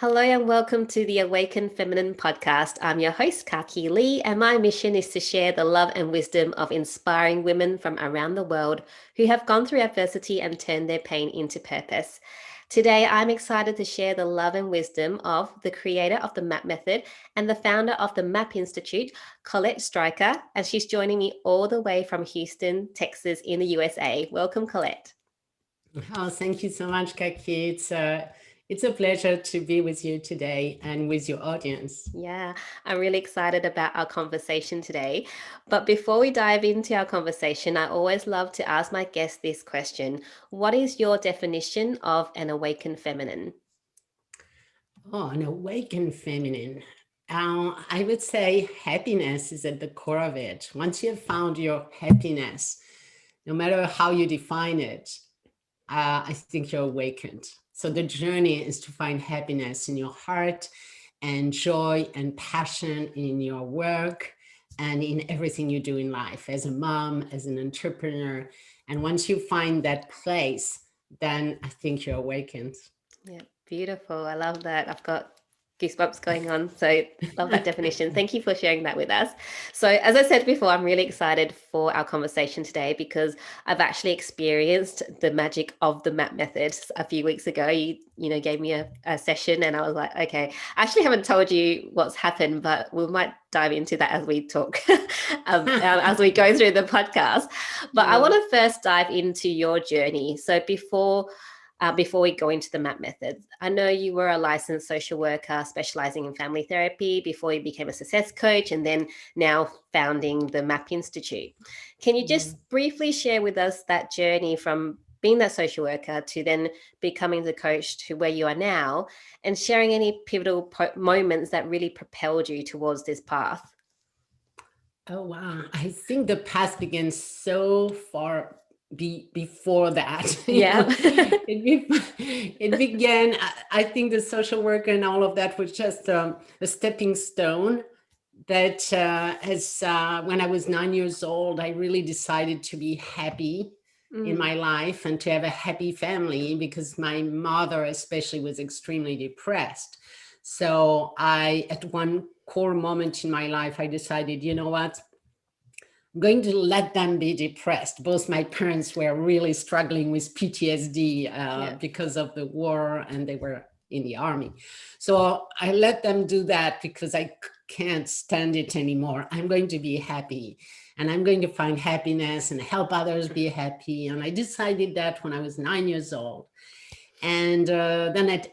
Hello and welcome to the Awaken Feminine podcast. I'm your host, Kaki Lee, and my mission is to share the love and wisdom of inspiring women from around the world who have gone through adversity and turned their pain into purpose. Today, I'm excited to share the love and wisdom of the creator of the MAP method and the founder of the MAP Institute, Colette Stryker, and she's joining me all the way from Houston, Texas, in the USA. Welcome, Colette. Oh, thank you so much, Kaki. It's a pleasure to be with you today and with your audience. Yeah, I'm really excited about our conversation today. But before we dive into our conversation, I always love to ask my guests this question. What is your definition of an awakened feminine? Oh, an awakened feminine. I would say happiness is at the core of it. Once you have found your happiness, no matter how you define it, I think you're awakened. So the journey is to find happiness in your heart and joy and passion in your work and in everything you do in life as a mom, as an entrepreneur. And once you find that place, then I think you're awakened. Yeah, beautiful. I love that. I've got goosebumps going on. So, love that definition. Thank you for sharing that with us. So, as I said before, I'm really excited for our conversation today because I've actually experienced the magic of the MAP method a few weeks ago. You gave me a session, and I was like, okay, I actually haven't told you what's happened, but we might dive into that as we talk, as we go through the podcast. But I Yeah. want to first dive into your journey. So, before we go into the MAP method. I know you were a licensed social worker specializing in family therapy before you became a success coach and then now founding the MAP Institute. Can you Yeah. just briefly share with us that journey from being that social worker to then becoming the coach to where you are now and sharing any pivotal moments that really propelled you towards this path? Oh, wow. I think the past began so far before that. Yeah. It began, I think the social work and all of that was just a stepping stone that as when I was 9 years old, I really decided to be happy in Mm, my life and to have a happy family because my mother especially was extremely depressed. So at one core moment in my life, I decided, you know what? I'm going to let them be depressed. Both my parents were really struggling with PTSD yeah. because of the war and they were in the army. So I let them do that because I can't stand it anymore. I'm going to be happy and I'm going to find happiness and help others be happy. And I decided that when I was 9 years old. And then at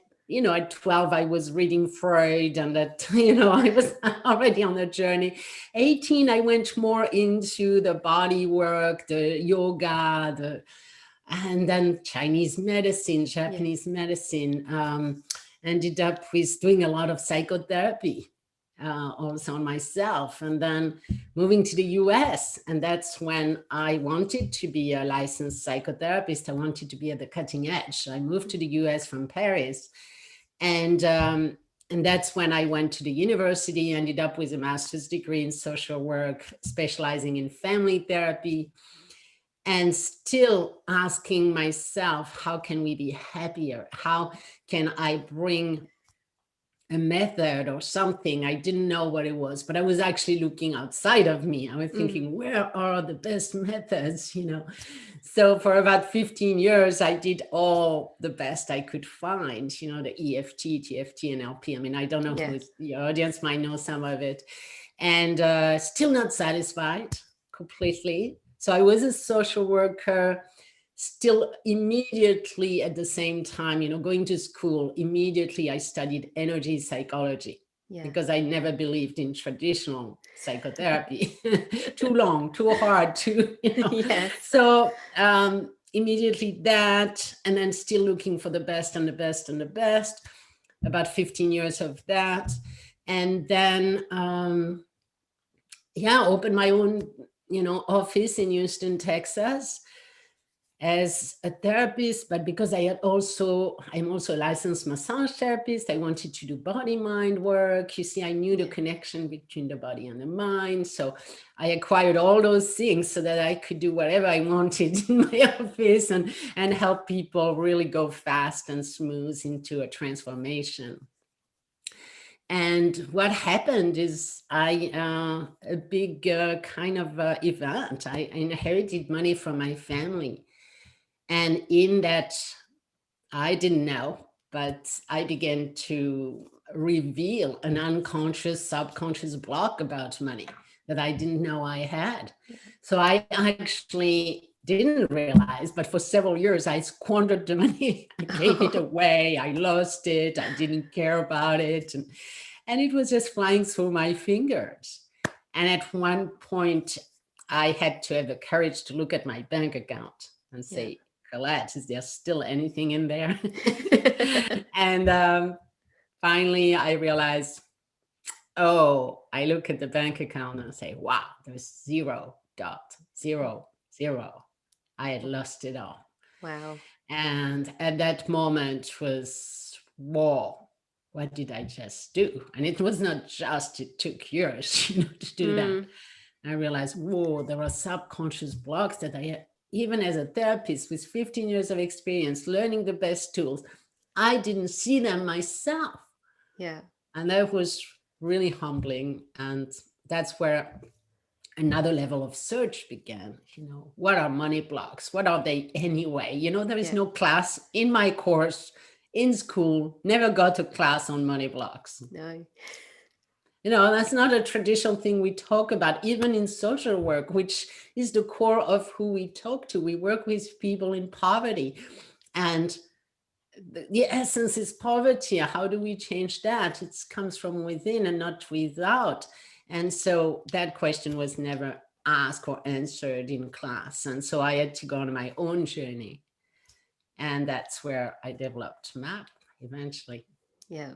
12 I was reading Freud, and that I was already on the journey. 18 I went more into the body work, the yoga, and then Chinese medicine, Yeah. Japanese medicine. Ended up with doing a lot of psychotherapy also on myself, and then moving to the US. And that's when I wanted to be a licensed psychotherapist. I wanted to be at the cutting edge. I moved to the US from Paris, and that's when I went to the university, ended up with a master's degree in social work, specializing in family therapy, and still asking myself, how can we be happier? How can I bring a method or something? I didn't know what it was, but I was actually looking outside of me. I was Mm, thinking, where are the best methods? So for about 15 years, I did all the best I could find, the EFT, TFT, and LP. I mean, I don't know who yeah. is, your audience might know some of it, and still not satisfied completely. So I was a social worker, still immediately at the same time, going to school. Immediately I studied energy psychology Yeah. because I never believed in traditional psychotherapy. Too long, too hard, Yes. so immediately that, and then still looking for the best and the best and the best. About 15 years of that. And then yeah, opened my own office in Houston, Texas, as a therapist. But because I'm also a licensed massage therapist, I wanted to do body mind work. You see, I knew the Yeah. connection between the body and the mind, so I acquired all those things so that I could do whatever I wanted in my office, and help people really go fast and smooth into a transformation. And what happened is a big kind of event. I inherited money from my family. And in that, I didn't know, but I began to reveal an unconscious, subconscious block about money that I didn't know I had. So I actually didn't realize, but for several years I squandered the money. I gave it away, I lost it, I didn't care about it. And it was just flying through my fingers. And at one point, I had to have the courage to look at my bank account and Yeah. say, Colette, is there still anything in there? And finally, I realized, oh, I look at the bank account and say, wow, there's 0.00. I had lost it all. Wow. And at that moment was, whoa, what did I just do? And it was not just, it took years, to do that. Mm, I realized, whoa, there are subconscious blocks that even as a therapist with 15 years of experience, learning the best tools, I didn't see them myself. yeah. And that was really humbling. And that's where another level of search began. What are money blocks? What are they anyway? There is Yeah. no class in my course in school, never got a class on money blocks. No. That's not a traditional thing we talk about, even in social work, which is the core of who we talk to. We work with people in poverty, and the essence is poverty. How do we change that? It comes from within and not without. And so that question was never asked or answered in class. And so I had to go on my own journey. And that's where I developed MAP eventually. Yeah,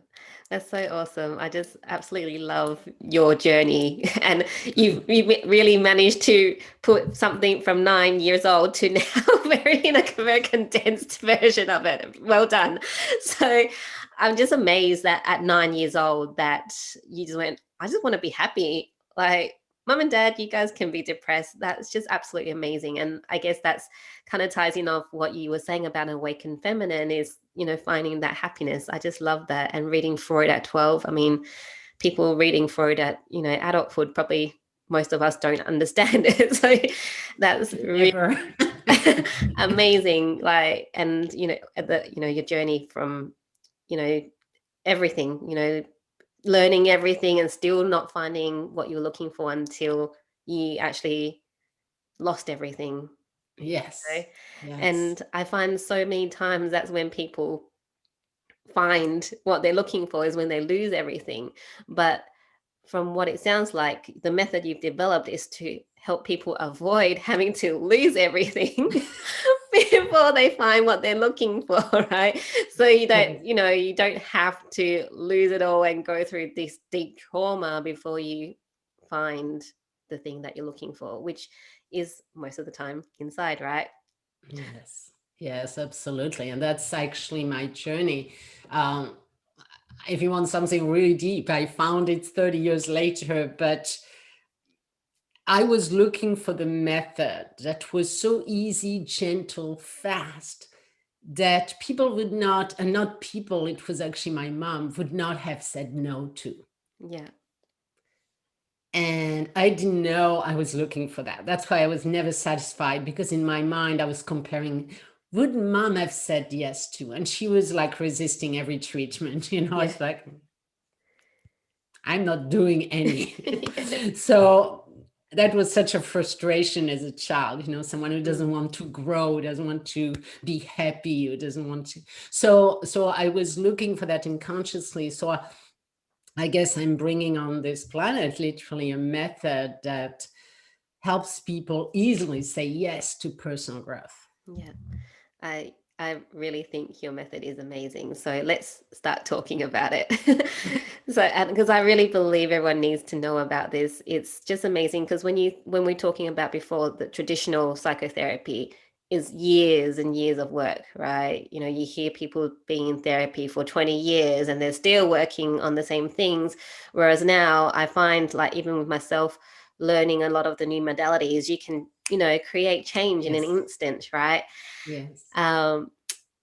that's so awesome. I just absolutely love your journey. And you really managed to put something from 9 years old to now in a very condensed version of it. Well done. So I'm just amazed that at 9 years old that you just went, I just want to be happy. Like, mom and dad, you guys can be depressed. That's just absolutely amazing. And I guess that's kind of ties in off what you were saying about awakened feminine is, finding that happiness. I just love that. And reading Freud at 12. I mean, people reading Freud at, adulthood, probably most of us don't understand it. So that's really Never. amazing. Like, and, your journey from, you know, everything, learning everything and still not finding what you were looking for until you actually lost everything. Yes. Yes. And I find so many times that's when people find what they're looking for is when they lose everything. But from what it sounds like, the method you've developed is to help people avoid having to lose everything before they find what they're looking for, right? So Yes. you don't have to lose it all and go through this deep trauma before you find the thing that you're looking for, which is most of the time inside, right? Yes. Yes, absolutely. And that's actually my journey. Um, if you want something really deep, I found it 30 years later, but I was looking for the method that was so easy, gentle, fast, that people would not, and not people, it was actually my mom, would not have said no to. Yeah. And I didn't know I was looking for that. That's why I was never satisfied, because in my mind I was comparing, would mom have said yes to? And she was like resisting every treatment. Yeah. It's like, I'm not doing any. Yeah. So that was such a frustration as a child, someone who doesn't Mm, want to grow, doesn't want to be happy, who doesn't want to. So I was looking for that unconsciously. So I guess I'm bringing on this planet literally a method that helps people easily say yes to personal growth. yeah. I really think your method is amazing. So let's start talking about it. So, because I really believe everyone needs to know about this. It's just amazing because when we're talking about before, the traditional psychotherapy is years and years of work, right? You hear people being in therapy for 20 years and they're still working on the same things. Whereas now I find, like, even with myself learning a lot of the new modalities, you can, create change in an Yes. instant, right? Yes. Um,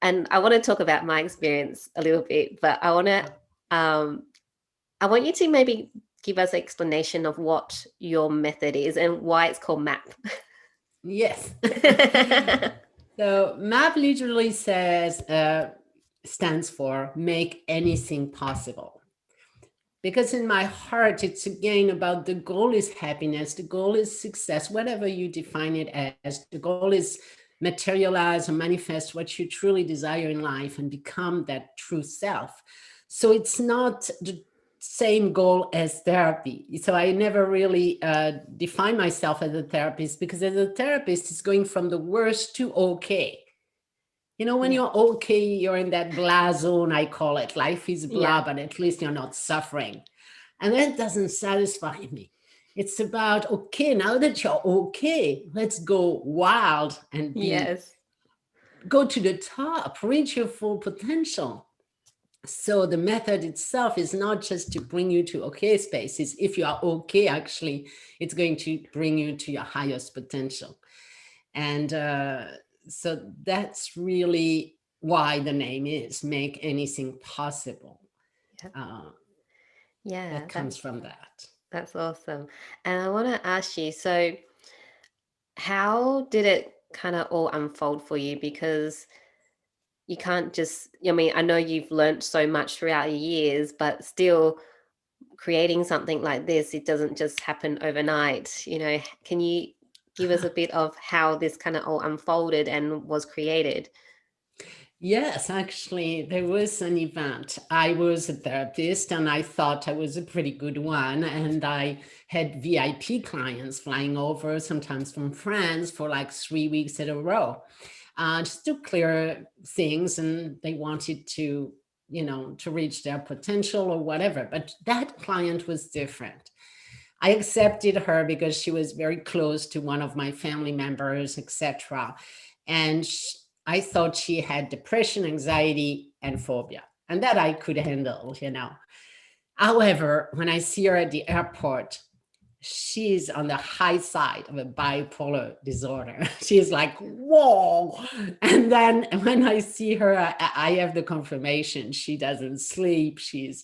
and I want to talk about my experience a little bit, but I want to Oh, um, I want you to maybe give us an explanation of what your method is and why it's called MAP. Yes. So MAP literally stands for make anything possible. Because in my heart, it's again about the goal is happiness, the goal is success, whatever you define it as. The goal is materialize or manifest what you truly desire in life and become that true self. So it's not the same goal as therapy. So I never really define myself as a therapist, because as a therapist, it's going from the worst to okay. You know, when Yeah. you're okay, you're in that blah zone, I call it. Life is blah, Yeah. but at least you're not suffering. And that doesn't satisfy me. It's about, okay, now that you're okay, let's go wild and Yes. go to the top, reach your full potential. So the method itself is not just to bring you to okay spaces. If you are okay, actually, it's going to bring you to your highest potential. And so that's really why the name is make anything possible. Yeah. Uh, Yeah. that comes from that. That's awesome. And I want to ask you, so how did it kind of all unfold for you? Because you can't just, I mean, I know you've learned so much throughout your years, but still creating something like this, it doesn't just happen overnight. Can you give us a bit of how this kind of all unfolded and was created? Yes, actually, there was an event. I was a therapist and I thought I was a pretty good one. And I had VIP clients flying over, sometimes from France, for like 3 weeks in a row, just to clear things. And they wanted to, to reach their potential or whatever. But that client was different. I accepted her because she was very close to one of my family members, etc. And I thought she had depression, anxiety, and phobia, and that I could handle. However, when I see her at the airport, she's on the high side of a bipolar disorder. She's like, whoa. And then when I see her, I have the confirmation she doesn't sleep. She's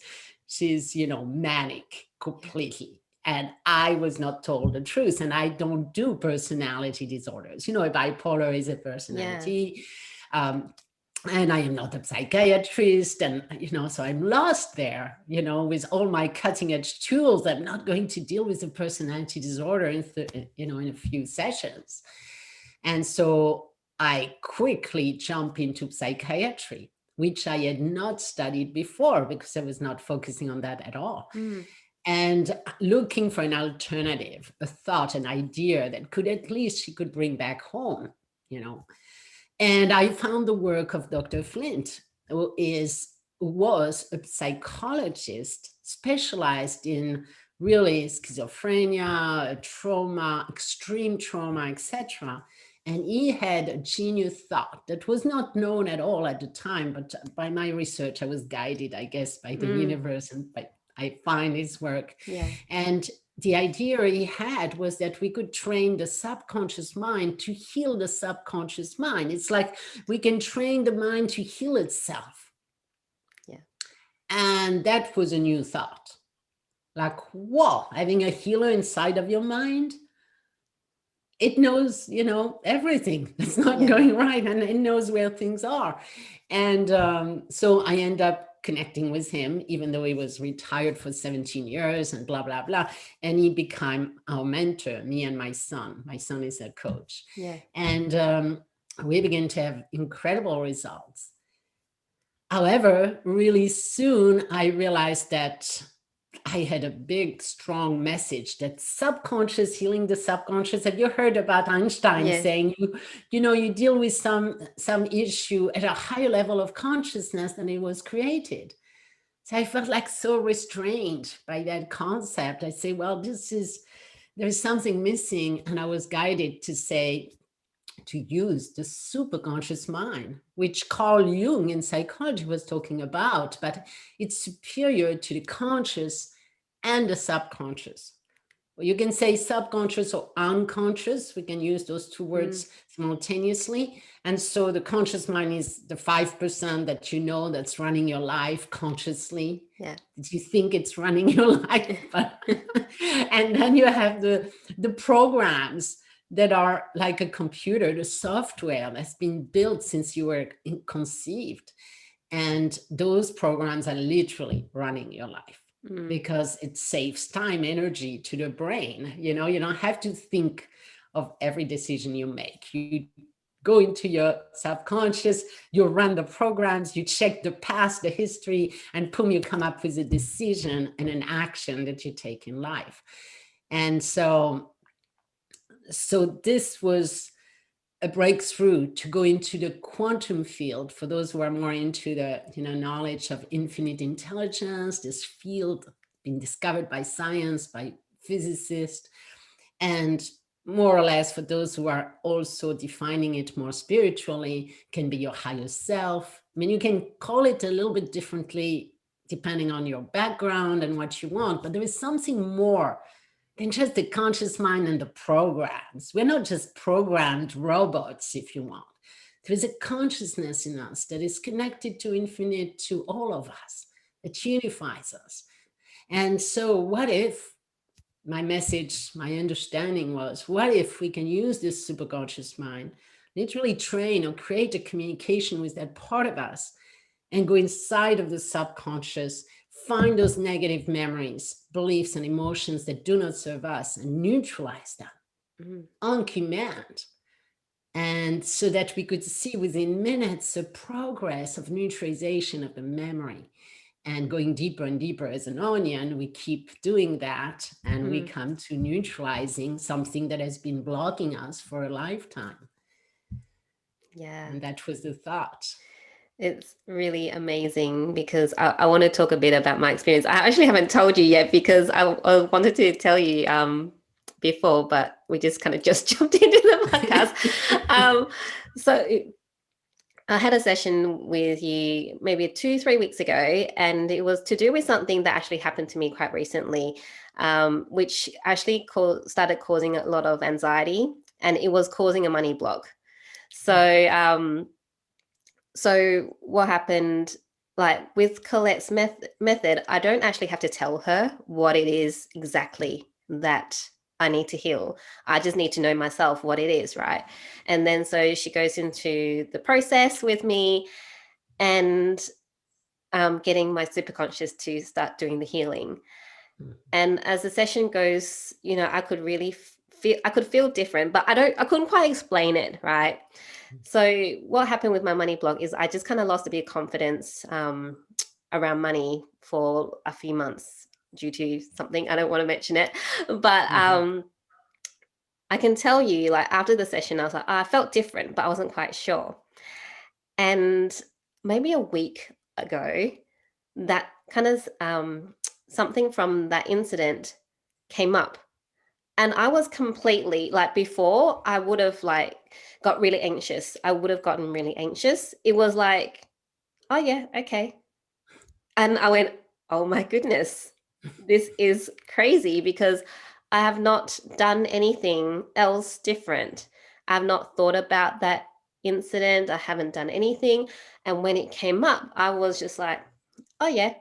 manic Yeah. completely. And I was not told the truth. And I don't do personality disorders. A bipolar is a Yeah. personality. Um, and I am not a psychiatrist, and so I'm lost there. With all my cutting edge tools, I'm not going to deal with a personality disorder in a few sessions. And so I quickly jump into psychiatry, which I had not studied before because I was not focusing on that at all. Mm. And looking for an alternative, a thought, an idea that could at least she could bring back home, you know. And I found the work of Dr. Flint, who was a psychologist specialized in really schizophrenia, trauma, extreme trauma, etc. And he had a genius thought that was not known at all at the time, but by my research, I was guided, I guess, by the Mm. universe, and I find his work. Yeah. And the idea he had was that we could train the subconscious mind to heal the subconscious mind. It's like we can train the mind to heal itself. Yeah. And that was a new thought. Like, whoa, having a healer inside of your mind, it knows, everything that's not Yeah. going right, and it knows where things are. And so I end up connecting with him, even though he was retired for 17 years and blah, blah, blah. And he became our mentor, me and my son. My son is a coach. Yeah. And we began to have incredible results. However, really soon I realized that I had a big, strong message that subconscious, healing the subconscious. Have you heard about Einstein Yes. saying you deal with some issue at a higher level of consciousness than it was created? So I felt like so restrained by that concept. I say, well, there's something missing. And I was guided to use the superconscious mind, which Carl Jung in psychology was talking about, but it's superior to the conscious and the subconscious. you can say subconscious or unconscious. We can use those two Mm, words simultaneously. And so the conscious mind is the 5% that you know that's running your life consciously. yeah. That you think it's running your life, but and then you have the programs that are like a computer, the software that's been built since you were conceived. And those programs are literally running your life Mm, because it saves time, energy to the brain. You don't have to think of every decision you make. You go into your subconscious, you run the programs, you check the past, the history, and boom, you come up with a decision and an action that you take in life. And so this was a breakthrough to go into the quantum field for those who are more into the knowledge of infinite intelligence. This field being discovered by science, by physicists, and more or less for those who are also defining it more spiritually, can be your higher self. I mean, you can call it a little bit differently depending on your background and what you want, but there is something more than just the conscious mind and the programs. We're not just programmed robots, if you want. There is a consciousness in us that is connected to infinite, to all of us, that unifies us. And so, what if my message, my understanding was, what if we can use this superconscious mind, literally train or create a communication with that part of us and go inside of the subconscious, find those negative memories, beliefs, and emotions that do not serve us and neutralize them mm, on command. And so that we could see within minutes the progress of neutralization of the memory. And going deeper and deeper as an onion, we keep doing that and we mm, come to neutralizing something that has been blocking us for a lifetime. yeah. And that was the thought. It's really amazing because I want to talk a bit about my experience. I actually haven't told you yet because I wanted to tell you before, but we just kind of just jumped into the podcast. Um, so I had a session with you maybe 2, 3 weeks ago, and it was to do with something that actually happened to me quite recently, which actually started causing a lot of anxiety, and it was causing a money block. So, so what happened? Like with Colette's method, I don't actually have to tell her what it is exactly that I need to heal. I just need to know myself what it is, right? And then so she goes into the process with me and getting my superconscious to start doing the healing. And as the session goes, I could really feel different, but I couldn't quite explain it, right? So what happened with my money block is I just kind of lost a bit of confidence around money for a few months due to something. I don't want to mention it, but Mhm. I can tell you, like after the session, I was like, I felt different, but I wasn't quite sure. And maybe a week ago, that kind of something from that incident came up, and I was completely like, before I would have like got really anxious. I would have gotten really anxious. It was like, oh yeah, okay. And I went, oh my goodness, this is crazy because I have not done anything else different. I've not thought about that incident. I haven't done anything. And when it came up, I was just like, oh yeah,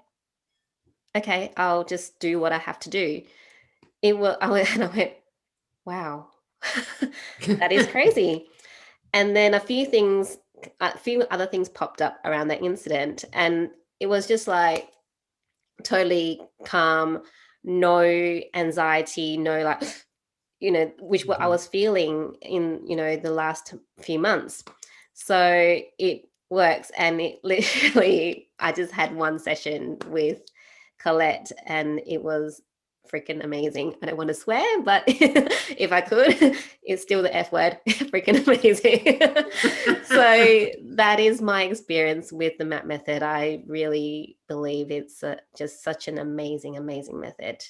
okay, I'll just do what I have to do. It was, I went, wow, that is crazy. And then a few other things popped up around that incident. And it was just like totally calm, no anxiety, no like, which what I Mhm. was feeling in, the last few months. So it works. And it literally, I just had one session with Colette and it was freaking amazing. I don't want to swear, but if I could, it's still the F word, freaking amazing. So that is my experience with the MAP method. I really believe it's just such an amazing, amazing method.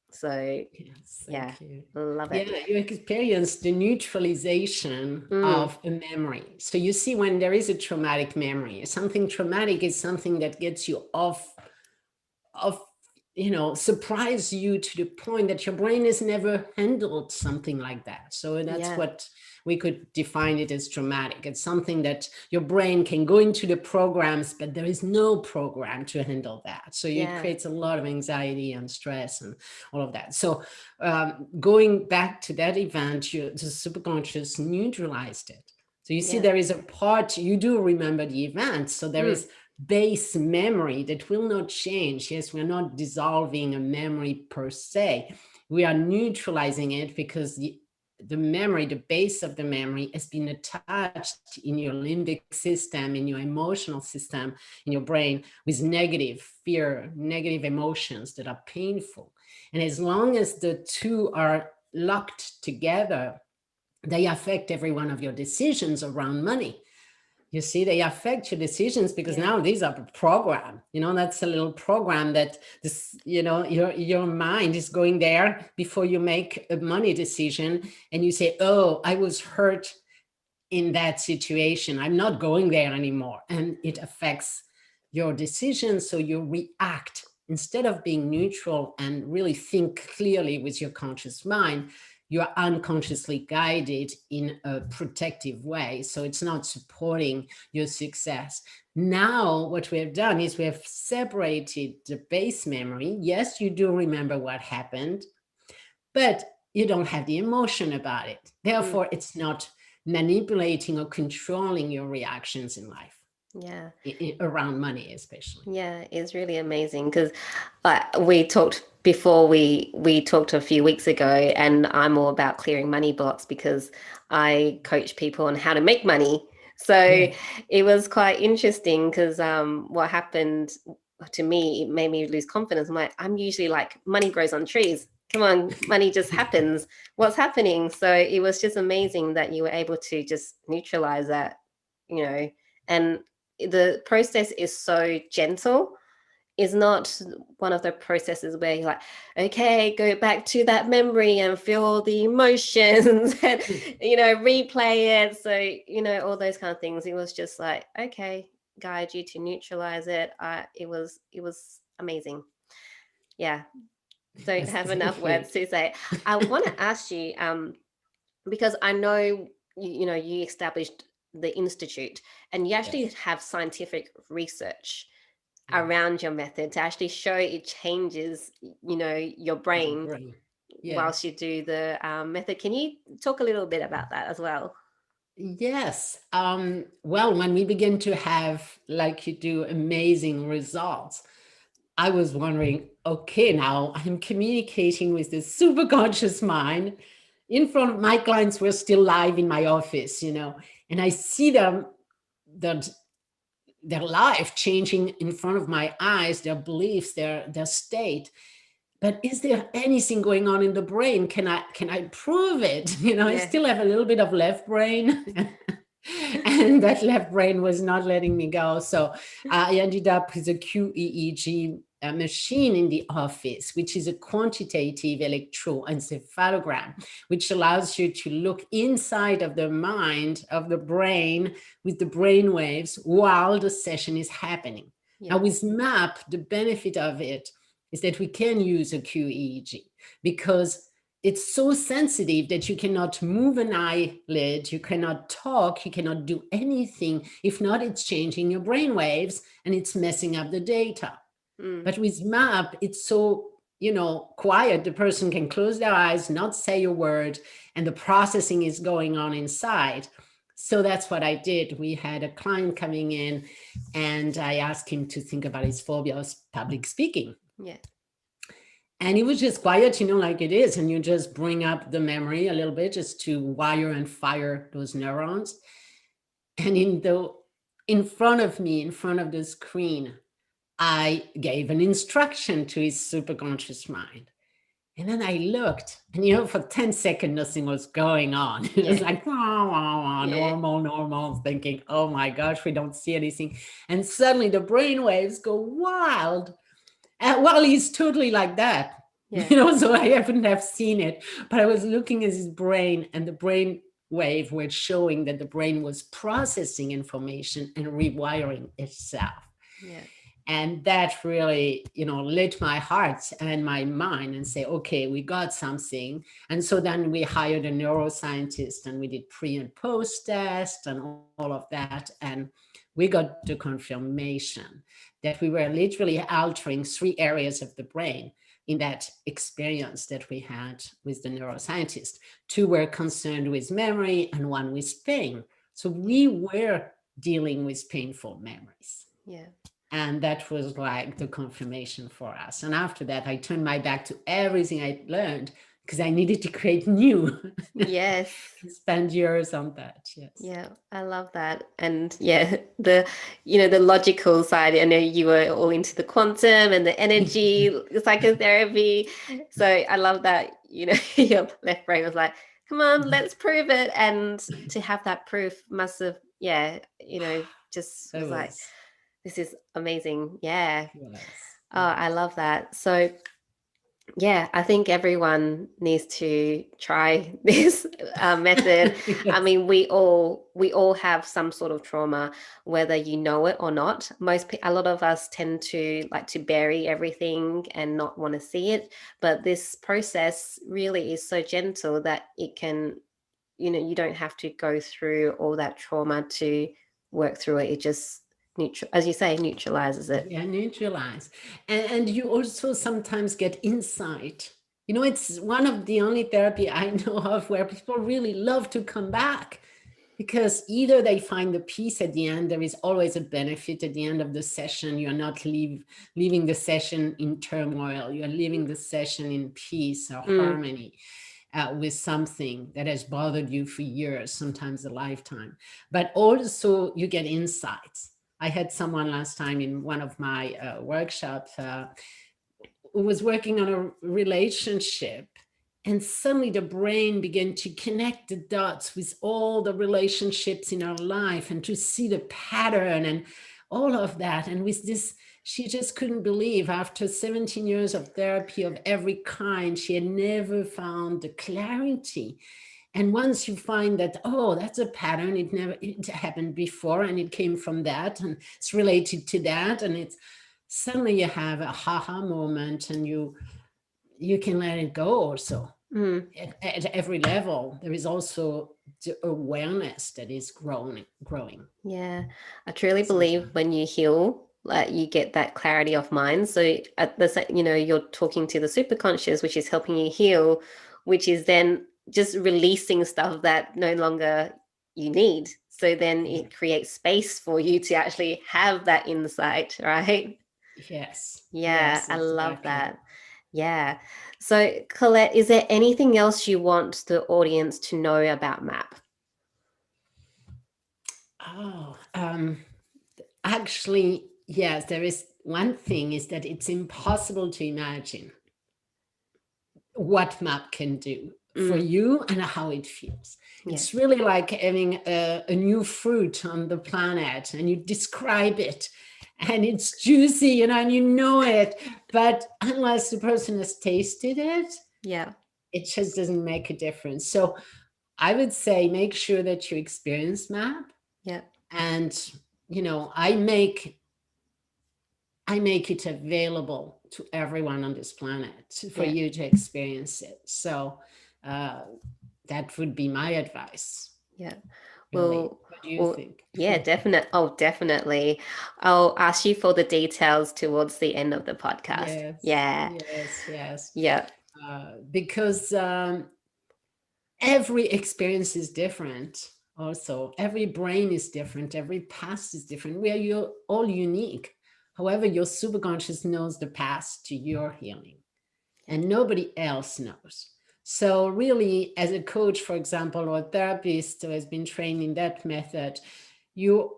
So Yes, yeah, thank you. love Yeah, it. you experience the neutralization Mm, of a memory. So you see, when there is a traumatic memory, something traumatic is something that gets you off surprise you to the point that your brain has never handled something like that. So that's Yeah. what we could define it as traumatic. It's something that your brain can go into the programs, but there is no program to handle that. So it Yeah. creates a lot of anxiety and stress and all of that. So going back to that event, the subconscious neutralized it. So you see, Yeah. there is a part you do remember the event. So there Mm. is base memory that will not change. Yes, we're not dissolving a memory per se. We are neutralizing it because the memory, the base of the memory has been attached in your limbic system, in your emotional system, in your brain with negative fear, negative emotions that are painful. And as long as the two are locked together, they affect every one of your decisions around money. You see, they affect your decisions because Yeah. now these are programmed. That's a little program that this, your mind is going there before you make a money decision, and you say, "Oh, I was hurt in that situation. I'm not going there anymore," and it affects your decisions. So you react instead of being neutral and really think clearly with your conscious mind. You are unconsciously guided in a protective way, so it's not supporting your success. Now what we have done is we have separated the base memory. Yes, you do remember what happened, but you don't have the emotion about it. Mm. Therefore, it's not manipulating or controlling your reactions in life, Yeah. around money, especially. Yeah, it's really amazing because we talked before we talked a few weeks ago, and I'm all about clearing money blocks because I coach people on how to make money. So Yeah. it was quite interesting because what happened to me, it made me lose confidence. I'm usually like, money grows on trees. Come on, money just happens. What's happening? So it was just amazing that you were able to just neutralize that, you know, and the process is so gentle. Is not one of the processes where you're like, okay, go back to that memory and feel all the emotions and replay it. So all those kind of things. It was just like, okay, guide you to neutralize it. It was amazing. Yeah, don't Yes, have enough thank you. words to say. I want to ask you, because I know you established the institute, and you actually Yes. have scientific research Yes. around your method to actually show it changes your The brain brain. whilst Yes. you do the method. Can you talk a little bit about that as well? Yes. Well, when we begin to have, like you do, amazing results, I was wondering, okay, now I'm communicating with this super conscious mind in front of my clients. We're still live in my office, and I see them, that their life changing in front of my eyes, their beliefs, their state. But is there anything going on in the brain? Can I prove it? I Yeah. still have a little bit of left brain. And that left brain was not letting me go. So I ended up with a QEEG machine in the office, which is a quantitative electroencephalogram, which allows you to look inside of the mind of the brain with the brain waves while the session is happening. Now, Yeah. with MAP, the benefit of it is that we can use a QEEG because it's so sensitive that you cannot move an eyelid, you cannot talk, you cannot do anything. If not, it's changing your brain waves and it's messing up the data. Mm. But with MAP, it's so, quiet. The person can close their eyes, not say a word, and the processing is going on inside. So that's what I did. We had a client coming in, and I asked him to think about his phobia of public speaking. Yeah. And it was just quiet, like it is. And you just bring up the memory a little bit just to wire and fire those neurons. And in front of me, in front of the screen, I gave an instruction to his superconscious mind. And then I looked, and for 10 seconds, nothing was going on. It was Yeah. like, wah, wah, wah, Yeah. normal, normal, thinking, oh my gosh, we don't see anything. And suddenly the brain waves go wild. Well, he's totally like that, Yeah. so I haven't have seen it, but I was looking at his brain, and the brain wave was showing that the brain was processing information and rewiring itself. Yeah. And that really, lit my heart and my mind and say, okay, we got something. And so then we hired a neuroscientist and we did pre and post test and all of that. And we got the confirmation that we were literally altering 3 areas of the brain in that experience that we had with the neuroscientist. 2 were concerned with memory and 1 with pain. So Yeah. we were dealing with painful memories. Yeah. And that was like the confirmation for us. And after that, I turned my back to everything I learned because I needed to create new Yes. and spend years on that. Yes. Yeah, I love that. And yeah, the logical side, I know you were all into the quantum and the energy psychotherapy. So I love that, your left brain was like, come on, let's prove it. And to have that proof must have, yeah, just It was like, was, this is amazing. Yeah. yes, Oh, I yes. love that. So yeah, I think everyone needs to try this method. I Yes. mean, we all have some sort of trauma, whether you know it or not. A lot of us tend to like to bury everything and not want to see it. But this process really is so gentle that it can, you don't have to go through all that trauma to work through it. It just as you say, neutralizes it. Yeah, neutralize. And you also sometimes get insight. It's one of the only therapy I know of where people really love to come back because either they find the peace at the end, there is always a benefit at the end of the session. You're not leaving the session in turmoil, you're leaving the session in peace or Mm, harmony with something that has bothered you for years, sometimes a lifetime. But also, you get insights. I had someone last time in one of my workshops who was working on a relationship. And suddenly the brain began to connect the dots with all the relationships in her life and to see the pattern and all of that. And with this, she just couldn't believe after 17 years of therapy of every kind, she had never found the clarity. And once you find that, oh, that's a pattern, it happened before and it came from that and it's related to that. And it's suddenly you have a haha moment and you can let it go also. mm. At every level, there is also the awareness that is growing. Yeah, I truly So believe when you heal, like you get that clarity of mind. So at you're talking to the superconscious, which is helping you heal, which is then just releasing stuff that no longer you need. So then yeah, it creates space for you to actually have that insight, right? yes, Yeah, yes, I love exactly. that. Yeah. So Colette, is there anything else you want the audience to know about MAP? Oh, actually, yes, there is one thing is that it's impossible to imagine what map can do for Mm, you and how it feels. yeah. It's really like having a new fruit on the planet and you describe it and it's juicy, and you know it. But unless the person has tasted it, Yeah. it just doesn't make a difference. So I would say make sure that you experience map. Yeah. And, I make it available to everyone on this planet for Yeah. you to experience it. So uh, that would be my advice, Yeah. really. Well, What do you well, think? yeah, definitely. Oh, definitely. I'll ask you for the details towards the end of the podcast. Yes, Yeah. yes, yes. Yeah. Because every experience is different. Also, every brain is different. Every past is different. We are all unique. However, your subconscious knows the path to your healing, Yeah. and nobody else knows. So, really, as a coach, for example, or a therapist who has been trained in that method, you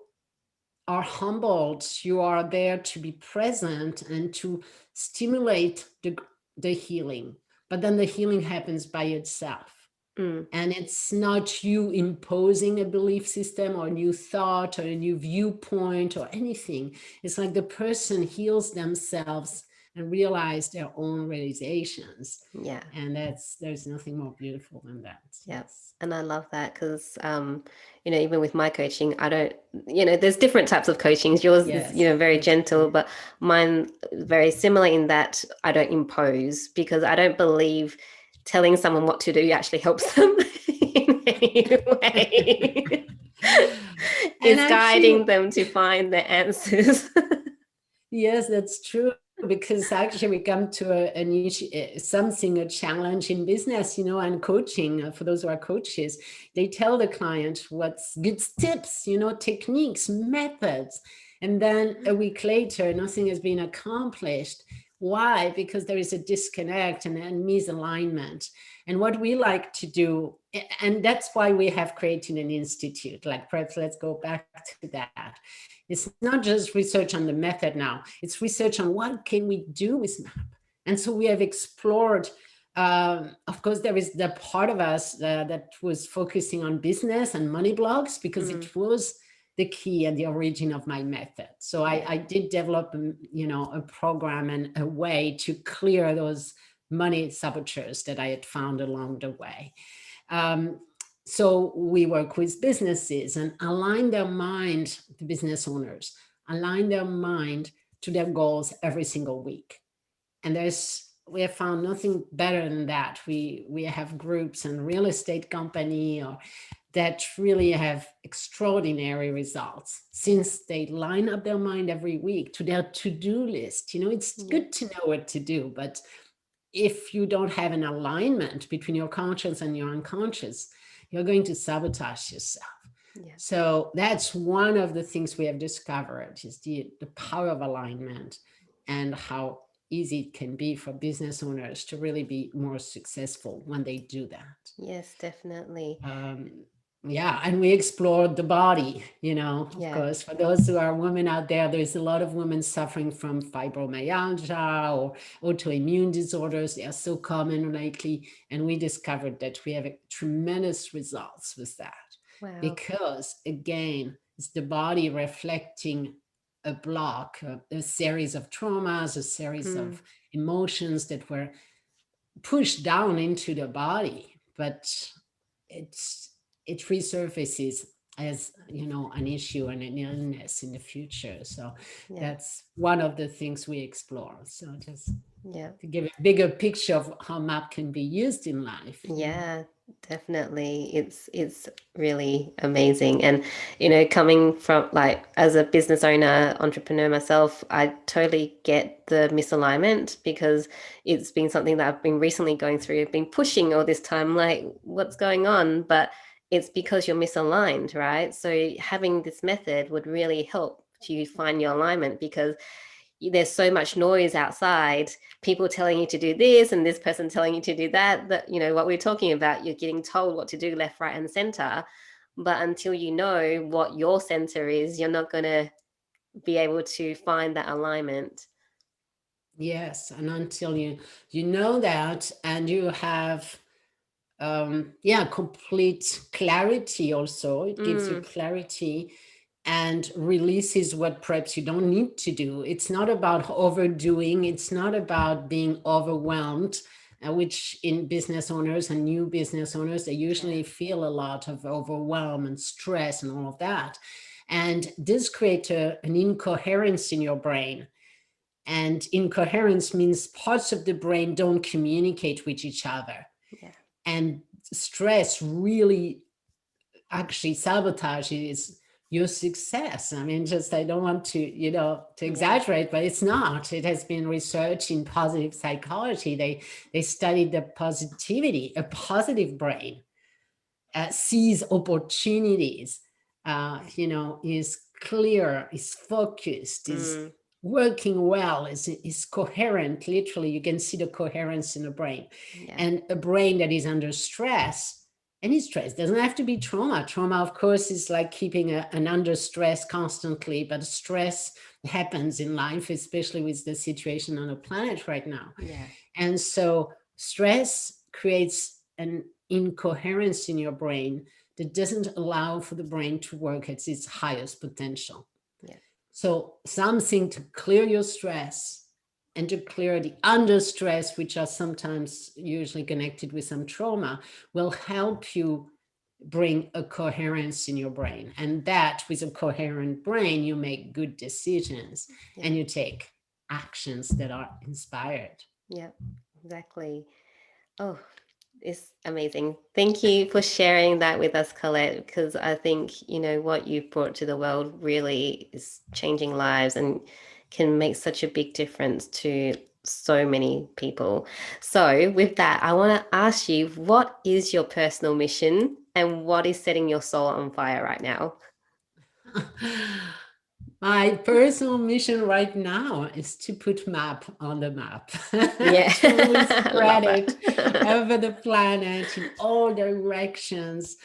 are humbled. You are there to be present and to stimulate the healing. But then the healing happens by itself. Mm, And it's not you imposing a belief system or a new thought or a new viewpoint or anything. It's like the person heals themselves and realize their own realizations. Yeah. And there's nothing more beautiful than that. Yeah. Yes. And I love that because, even with my coaching, I don't, there's different types of coachings. Yours is, Yes, very that's gentle, true. but mine very similar in that I don't impose because I don't believe telling someone what to do actually helps them in any way. And It's actually, guiding them to find the answers. yes, that's true. Because actually, we come to an issue, something, a challenge in business, and coaching. For those who are coaches, they tell the client what's good tips, techniques, methods. And then a week later, nothing has been accomplished. Why? Because there is a disconnect and misalignment. And what we like to do, and that's why we have created an institute, like perhaps let's go back to that. It's not just research on the method now, it's research on what can we do with MAP. And so we have explored, of course, there is the part of us that was focusing on business and money blocks because Mm, it was the key and the origin of my method. So yeah. I did develop, a program and a way to clear those money saboteurs that I had found along the way. Um, so we work with businesses and align their mind, the business owners, align their mind to their goals every single week. And we have found nothing better than that. We have groups and real estate company or that really have extraordinary results Yeah. since they line up their mind every week to their to-do list. It's Yeah. good to know what to do, but if you don't have an alignment between your conscious and your unconscious, you're going to sabotage yourself. Yeah. So that's one of the things we have discovered is the power of alignment and how easy it can be for business owners to really be more successful when they do that. Yes, definitely. Um, yeah, and we explored the body, of Yeah. course. For those who are women out there, there's a lot of women suffering from fibromyalgia or autoimmune disorders. They are so common lately. And we discovered that we have tremendous results with that Wow. because, again, it's the body reflecting a block, a series of traumas, a series Mm, of emotions that were pushed down into the body. But it's it resurfaces as an issue and an illness in the future. So yeah. that's one of the things we explore. So just Yeah. to give a bigger picture of how map can be used in life. Yeah, definitely. It's really amazing. And coming from like as a business owner, entrepreneur myself, I totally get the misalignment because it's been something that I've been recently going through. I've been pushing all this time, like, what's going on? But it's because you're misaligned, right? So having this method would really help you find your alignment because there's so much noise outside, people telling you to do this and this person telling you to do that, what we're talking about, you're getting told what to do left, right, and center. But until you know what your center is, you're not going to be able to find that alignment. Yes, and until you know that and you have yeah, complete clarity. Also it gives you Mm, clarity and releases what perhaps you don't need to do. It's not about overdoing, it's not about being overwhelmed, which in business owners and new business owners, they yeah. usually feel a lot of overwhelm and stress and all of that. And this creates an incoherence in your brain. And incoherence means parts of the brain don't communicate with each other. Yeah. And stress really actually sabotages your success. I mean, just I don't want to, to Yeah. exaggerate, but it's not. It has been researched in positive psychology. They studied the positivity, a positive brain sees opportunities, is clear, is focused, is Mm, working well, is coherent. Literally, you can see the coherence in the brain. yeah. And a brain that is under stress, any stress, doesn't have to be trauma. Trauma, of course, is like keeping an under stress constantly, but stress happens in life, especially with the situation on the planet right now. Yeah. And so stress creates an incoherence in your brain that doesn't allow for the brain to work at its highest potential. Yeah. So something to clear your stress and to clear the under stress, which are sometimes usually connected with some trauma, will help you bring a coherence in your brain. And that with a coherent brain, you make good decisions Yeah. and you take actions that are inspired. Yeah. Exactly. Oh, it's amazing. Thank you for sharing that with us, Colette, because I think, what you've brought to the world really is changing lives and can make such a big difference to so many people. So, with that, I want to ask you, what is your personal mission and what is setting your soul on fire right now? My personal mission right now is to put map on the map, Yeah, to really I love spread it that. over the planet in all directions.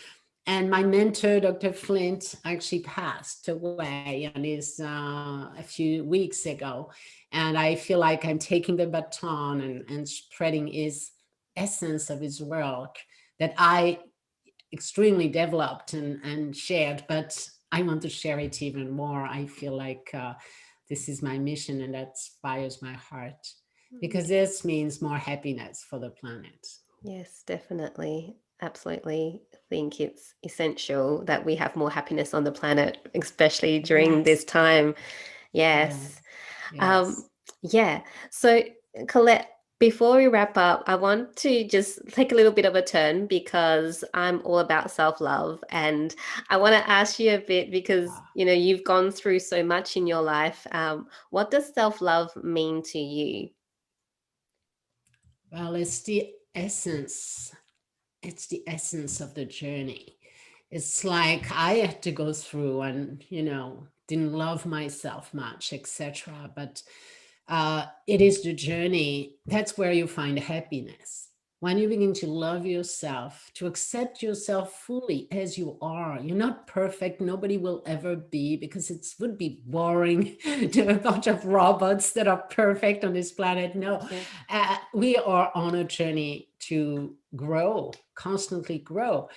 And my mentor, Dr. Flint, actually passed away and is a few weeks ago. And I feel like I'm taking the baton and spreading his essence of his work that I extremely developed and shared, but I want to share it even more. I feel like this is my mission and that inspires my heart because Okay. this means more happiness for the planet. Yes, definitely. Absolutely think it's essential that we have more happiness on the planet, especially during Yes, this time. yes, Yes. Um, yes. yeah. So, Colette, before we wrap up, I want to just take a little bit of a turn because I'm all about self-love, and I want to ask you a bit because, Wow. you've gone through so much in your life. What does self-love mean to you? Well, it's the essence of the journey. It's like I had to go through and, didn't love myself much, etc. But it is the journey. That's where you find happiness. When you begin to love yourself, to accept yourself fully as you are. You're not perfect. Nobody will ever be because it would be boring to have a bunch of robots that are perfect on this planet. No, Yeah. we are on a journey to grow, constantly grow.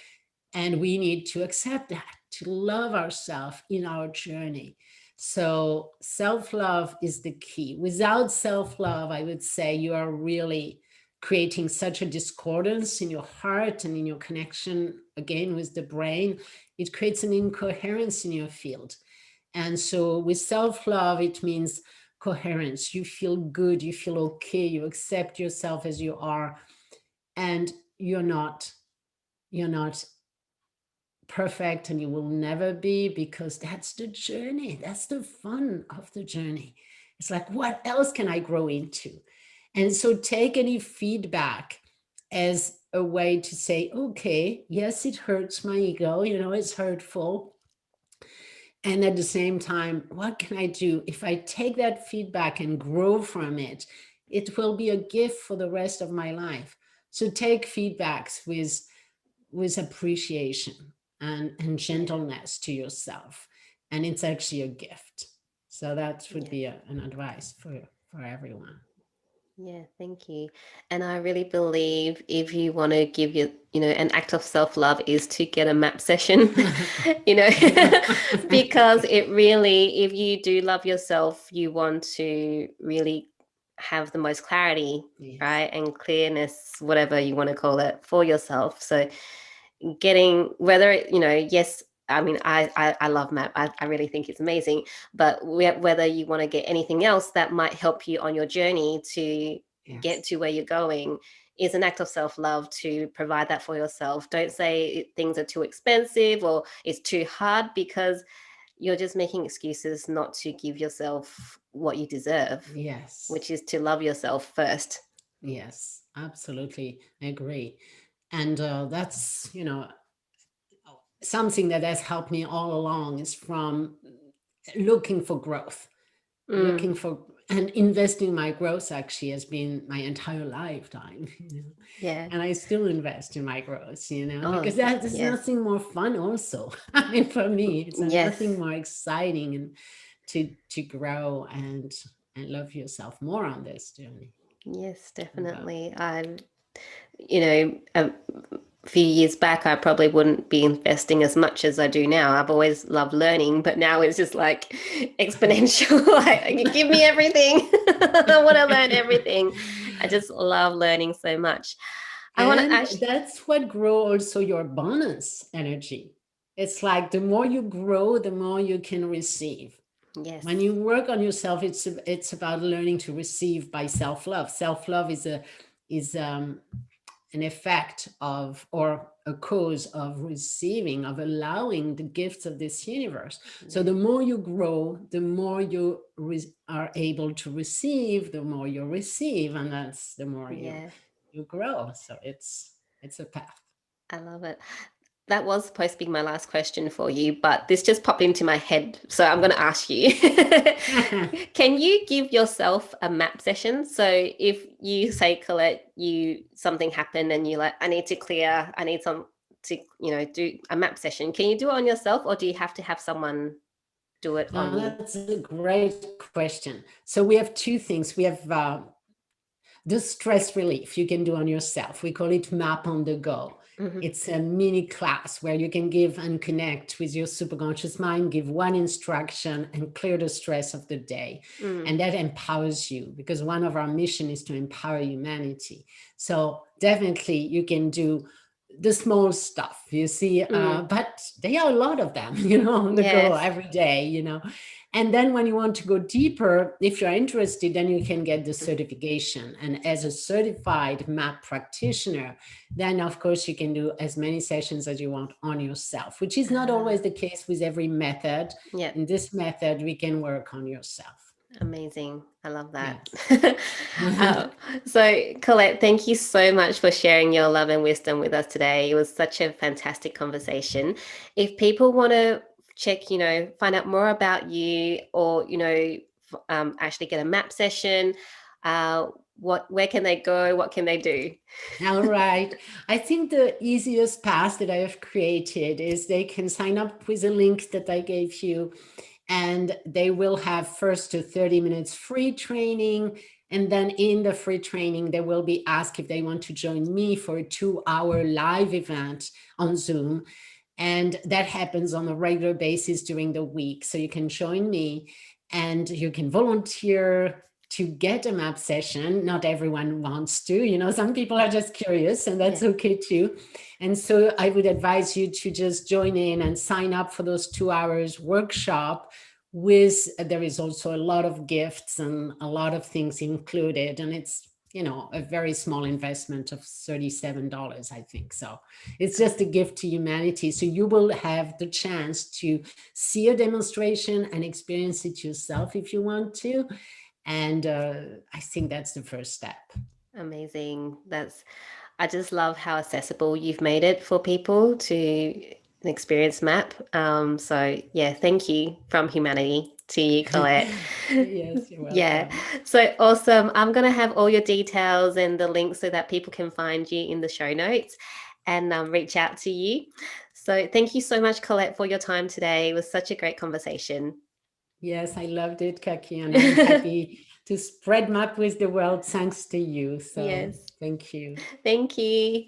And we need to accept that, to love ourselves in our journey. So, self love is the key. Without self love, I would say you are really creating such a discordance in your heart and in your connection again with the brain. It creates an incoherence in your field. And so, with self love, it means coherence. You feel good, you feel okay, you accept yourself as you are, and you're not perfect and you will never be, because that's the journey. That's the fun of the journey. It's like, what else can I grow into? And so take any feedback as a way to say, okay, yes, it hurts my ego, it's hurtful. And at the same time, what can I do? If I take that feedback and grow from it, it will be a gift for the rest of my life. So take feedbacks with appreciation and Yeah. gentleness to yourself. And it's actually a gift. So that would Yeah. be an advice for everyone. Yeah, thank you. And I really believe if you want to give an act of self-love is to get a map session, you know, Thank because you. it really, if you do love yourself, you want to really have the most clarity, Yes. right? And clearness, whatever you want to call it, for yourself. So getting whether yes, I mean, I love map. I really think it's amazing, but whether you want to get anything else that might help you on your journey to get Yes. to where you're going is an act of self-love to provide that for yourself. Don't say things are too expensive or it's too hard, because you're just making excuses not to give yourself what you deserve, Yes. which is to love yourself first. Yes. Absolutely. I agree. And that's, something that has helped me all along is from looking for growth, Mm, looking for and investing my growth actually has been my entire lifetime. yeah. And I still invest in my growth, Oh, because there's yes. nothing more fun also. I mean, for me, it's nothing Yes. more exciting and to grow and love yourself more on this journey Yes, about. definitely. You know, um, few years back, I probably wouldn't be investing as much as I do now. I've always loved learning, but now it's just like exponential. Like, you give me everything. I want to learn everything. I just love learning so much. I want to And actually, that's what grow also your bonus energy. It's like the more you grow, the more you can receive. When yes, you work on yourself, it's about learning to receive by self-love. Self-love is an effect of, or a cause of receiving, of allowing the gifts of this universe. So the yeah, more you grow, the more you are able to receive, the more you receive, and that's the more yeah. you grow. So it's a path. I love it. That was supposed to be my last question for you, but this just popped into my head. So I'm going to ask you. Can you give yourself a map session? So if you say, Colette, you something happened and you're like, I need to clear, I need some to, do a map session. Can you do it on yourself, or do you have to have someone do it on you? That's a great question. So we have two things. We have the stress relief you can do on yourself. We call it Map on the Go. Hmm. It's a mini class where you can give and connect with your subconscious mind, give one instruction, and clear the stress of the day. Mm. And that empowers you, because one of our mission is to empower humanity. So definitely you can do the small stuff, you see, Mm. but there are a lot of them, on the go Yes. every day. And then when you want to go deeper, if you're interested, then you can get the certification. And as a certified map practitioner, then of course you can do as many sessions as you want on yourself, which is not Ah, always the case with every method. yeah. In this method, we can work on yourself. Amazing. I love that. Yes. Uh, so, Colette, thank you so much for sharing your love and wisdom with us today. It was such a fantastic conversation. If people want to check, find out more about you, or, actually get a map session, where can they go? What can they do? All right. I think the easiest path that I have created is they can sign up with a link that I gave you, and they will have first a 30 minutes free training. And then in the free training, they will be asked if they want to join me for a 2-hour live event on Zoom. And that happens on a regular basis during the week. So you can join me and you can volunteer to get a map session. Not everyone wants to, some people are just curious, and Yeah. that's okay too. And so I would advise you to just join in and sign up for those 2 hours workshop. There is also a lot of gifts and a lot of things included, and it's a very small investment of $37, I think. So it's just a gift to humanity. So you will have the chance to see a demonstration and experience it yourself if you want to. And I think that's the first step. Amazing. I just love how accessible you've made it for people to experience MAP. So yeah, thank you from humanity to you, Colette. Yes, you're Yeah, welcome. so awesome. I'm gonna have all your details and the links so that people can find you in the show notes and reach out to you. So thank you so much, Colette, for your time today. It was such a great conversation. Yes, I loved it, Kaki, and I'm happy to spread map with the world thanks to you. So Yes, thank you. thank you.